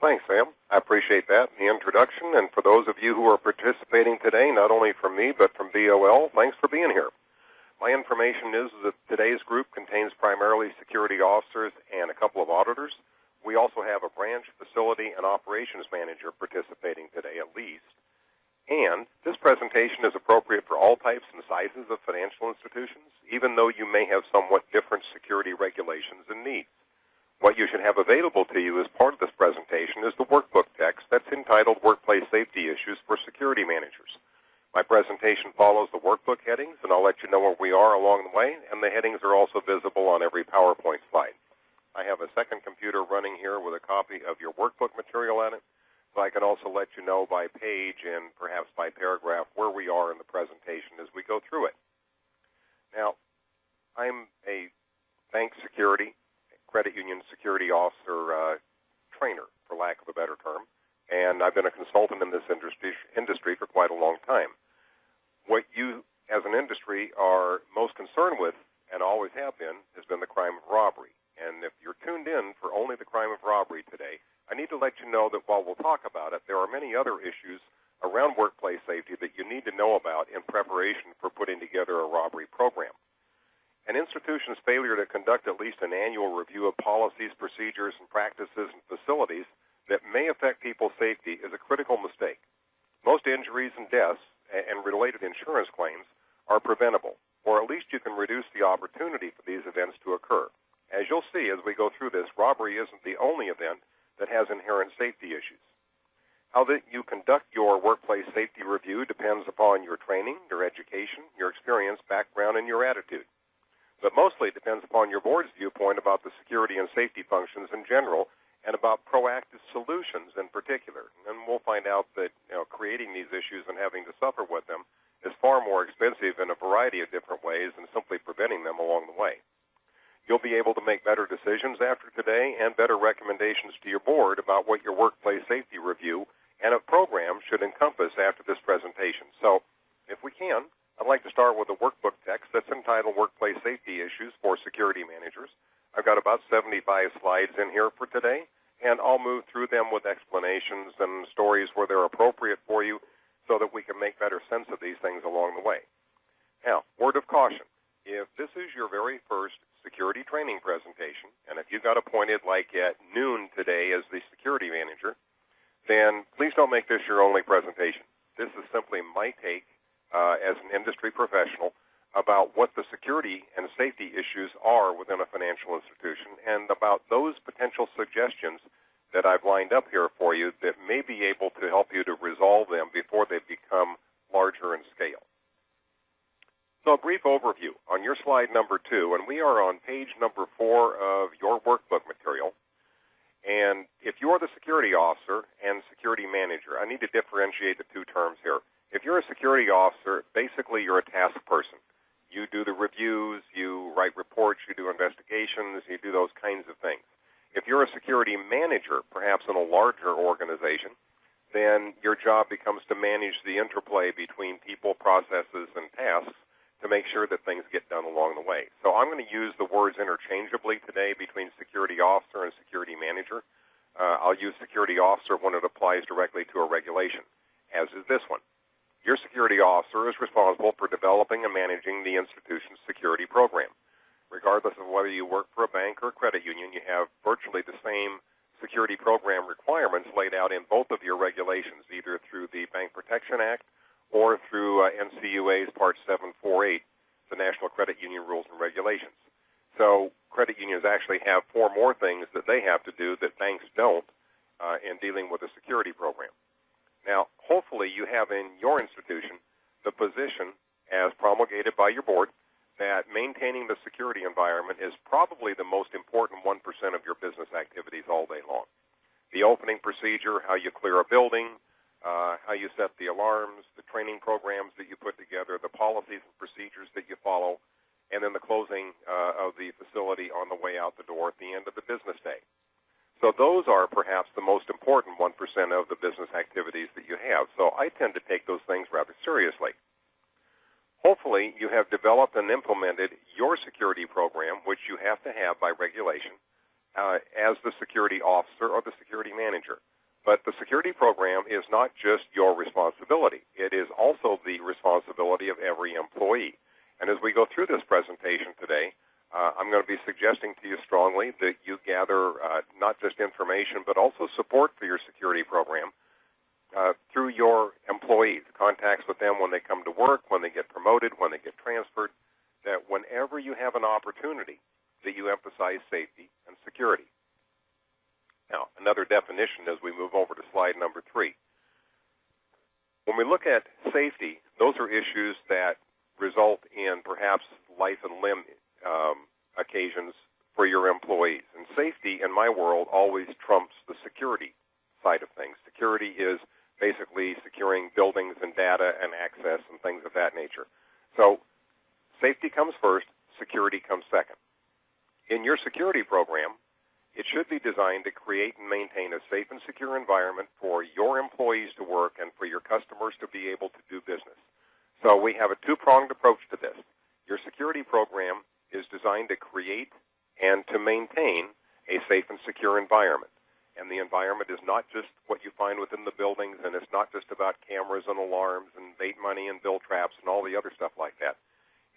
Thanks, Sam. I appreciate that, the introduction. And for those of you who are participating today, not only from me but from BOL, thanks for being here. My information is that today's group contains primarily security officers and a couple of auditors. We also have a branch, facility, and operations manager participating today at least. And this presentation is appropriate for all types and sizes of financial institutions, even though you may have somewhat different security regulations and needs. What you should have available to you as part of this presentation is the workbook text that's entitled Workplace Safety Issues for Security Managers. My presentation follows the workbook headings, and I'll let you know where we are along the way, and the headings are also visible on every PowerPoint slide. I have a second computer running here with a copy of your workbook material on it, so I can also let you know by page and perhaps by paragraph where we are in the presentation as we go through it. Now, I'm a bank security, credit union security officer trainer, for lack of a better term, and I've been a consultant in this industry for quite a long time. What you, as an industry, are most concerned with, and always have been, has been the crime of robbery. And if you're tuned in for only the crime of robbery today, I need to let you know that while we'll talk about it, there are many other issues around workplace safety that you need to know about in preparation for putting together a robbery program. An institution's failure to conduct at least an annual review of policies, procedures, and practices and facilities that may affect people's safety is a critical mistake. Most injuries and deaths and related insurance claims are preventable, or at least you can reduce the opportunity for these events to occur. As you'll see as we go through this, robbery isn't the only event that has inherent safety issues. How that you conduct your workplace safety review depends upon your training, your education, your experience, background, and your attitude. But mostly it depends upon your board's viewpoint about the security and safety functions in general and about proactive solutions in particular. And we'll find out that creating these issues and having to suffer with them is far more expensive in a variety of different ways than simply preventing them along the way. You'll be able to make better decisions after today and better recommendations to your board about what your workplace safety review and a program should encompass after this presentation. So, if we can, I'd like to start with a workbook text that's entitled Workplace Safety Issues for Security Managers. I've got about 75 slides in here for today, and I'll move through them with explanations and stories where they're appropriate for you so that we can make better sense of these things along the way. Now, word of caution. If this is your very first security training presentation, and if you got appointed like at noon today as the security manager, then please don't make this your only presentation. This is simply my take as an industry professional about what the security and safety issues are within a financial institution and about those potential suggestions that I've lined up here for you that may be able to help you to resolve them before they become larger in scale. So a brief overview on your slide number 2, and we are on page number 4 of your workbook material. And if you're the security officer and security manager, I need to differentiate the two terms here. If you're a security officer, basically you're a task person. You do the reviews, you write reports, you do investigations, you do those kinds of things. If you're a security manager, perhaps in a larger organization, then your job becomes to manage the interplay between people, processes, and tasks to make sure that things get done along the way. So I'm going to use the words interchangeably today between security officer and security manager. I'll use security officer when it applies directly to a regulation, as is this one. Your security officer is responsible for developing and managing the institution's security program. Regardless of whether you work for a bank or a credit union, you have virtually the same security program requirements laid out in both of your regulations, either through the Bank Protection Act or through NCUA's Part 748, the National Credit Union Rules and Regulations. So credit unions actually have 4 more things that they have to do that banks don't in dealing with a security program. Now, hopefully you have in your institution the position as promulgated by your board that maintaining the security environment is probably the most important 1% of your business activities all day long. The opening procedure, how you clear a building, how you set the alarms, the training programs that you put together, the policies and procedures that you follow, and then the closing of the facility on the way out the door at the end of the business day. So those are perhaps the most important 1% of the business activities that you have. So I tend to take those things rather seriously. Hopefully you have developed and implemented your security program, which you have to have by regulation, as the security officer or the security manager. But the security program is not just your responsibility. It is also the responsibility of every employee. And as we go through this presentation today, I'm going to be suggesting to you strongly that you gather not just information, but also support for your security program through your employees, contacts with them when they come to work, when they get promoted, when they get transferred, that whenever you have an opportunity, that you emphasize safety and security. Now, another definition as we move over to slide number 3. When we look at safety, those are issues that result in perhaps life and limb occasions for your employees. And safety, in my world, always trumps the security side of things. Security is basically securing buildings and data and access and things of that nature. So safety comes first, security comes second. In your security program, it should be designed to create and maintain a safe and secure environment for your employees to work and for your customers to be able to do business. So we have a two-pronged approach to this. Your security program is designed to create and to maintain a safe and secure environment. And the environment is not just what you find within the buildings, and it's not just about cameras and alarms and bait money and bill traps and all the other stuff like that.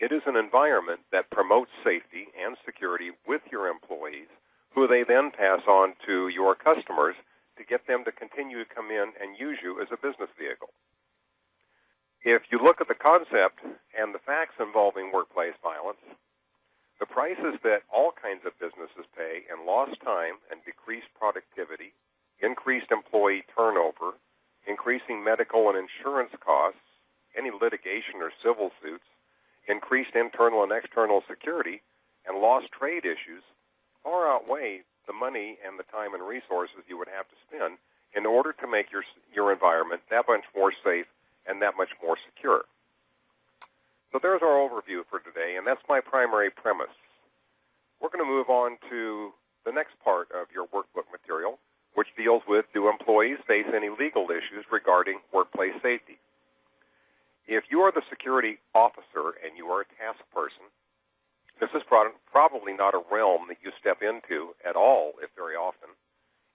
It is an environment that promotes safety and security with your employees, who they then pass on to your customers to get them to continue to come in and use you as a business vehicle. If you look at the concept and the facts involving workplace violence, the prices that all kinds of businesses pay in lost time and decreased productivity, increased employee turnover, increasing medical and insurance costs, any litigation or civil suits, increased internal and external security, and lost trade issues far outweigh the money and the time and resources you would have to spend in order to make your environment that much more safe and that much more secure. So there's our overview for today, and that's my primary premise. We're going to move on to the next part of your workbook material, which deals with, do employees face any legal issues regarding workplace safety? If you are the security officer and you are a task person, this is probably not a realm that you step into at all, if very often.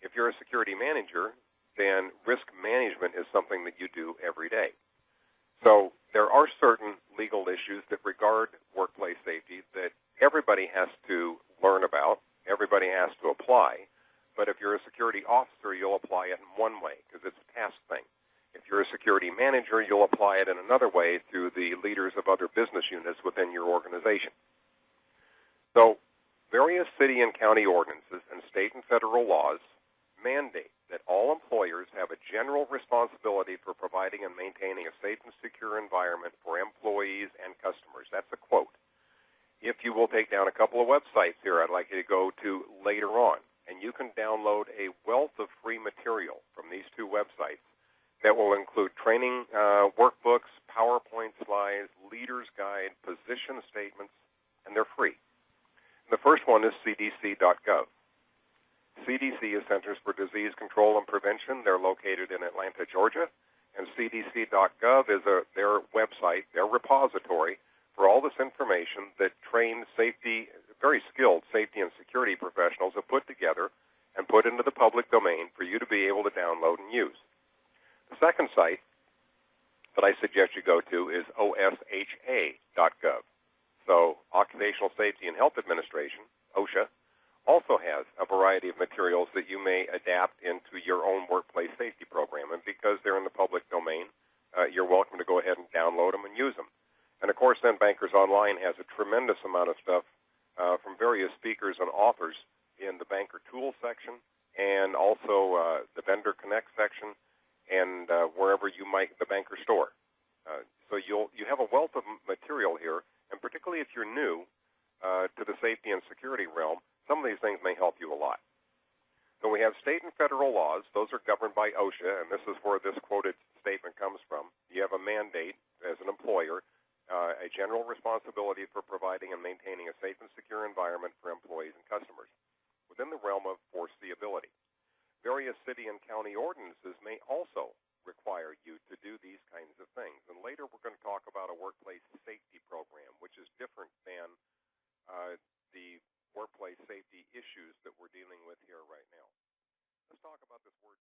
If you're a security manager, then risk management is something that you do every day. So there are certain legal issues that regard workplace safety that everybody has to learn about, everybody has to apply. But if you're a security officer, you'll apply it in one way because it's a task thing. If you're a security manager, you'll apply it in another way through the leaders of other business units within your organization. So various city and county ordinances and state and federal laws mandate that all employers have a general responsibility for providing and maintaining a safe and secure environment for employees and customers. That's a quote. If you will take down a couple of websites here, I'd like you to go to later on, and you can download a wealth of free material from these two websites that will include training workbooks, PowerPoint slides, leader's guide, position statements, and they're free. The first one is cdc.gov. CDC is Centers for Disease Control and Prevention. They're located in Atlanta, Georgia. And cdc.gov is their website, their repository for all this information that trained safety, very skilled safety and security professionals have put together and put into the public domain for you to be able to download and use. The second site that I suggest you go to is osha.gov. So Occupational Safety and Health Administration, OSHA, also has a variety of materials that you may adapt into your own workplace safety program. And because they're in the public domain, you're welcome to go ahead and download them and use them. And, of course, then Bankers Online has a tremendous amount of stuff from various speakers and authors in the Banker Tools section and also the Vendor Connect section and wherever you might, the Banker Store. So you have a wealth of material here, and particularly if you're new to the safety and security realm, some of these things may help you a lot. So we have state and federal laws. Those are governed by OSHA, and this is where this quoted statement comes from. You have a mandate as an employer, a general responsibility for providing and maintaining a safe and secure environment for employees and customers within the realm of foreseeability. Various city and county ordinances may also require you to do these kinds of things. And later we're going to talk about a workplace safety program, which is different than the workplace safety issues that we're dealing with here right now. Let's talk about this word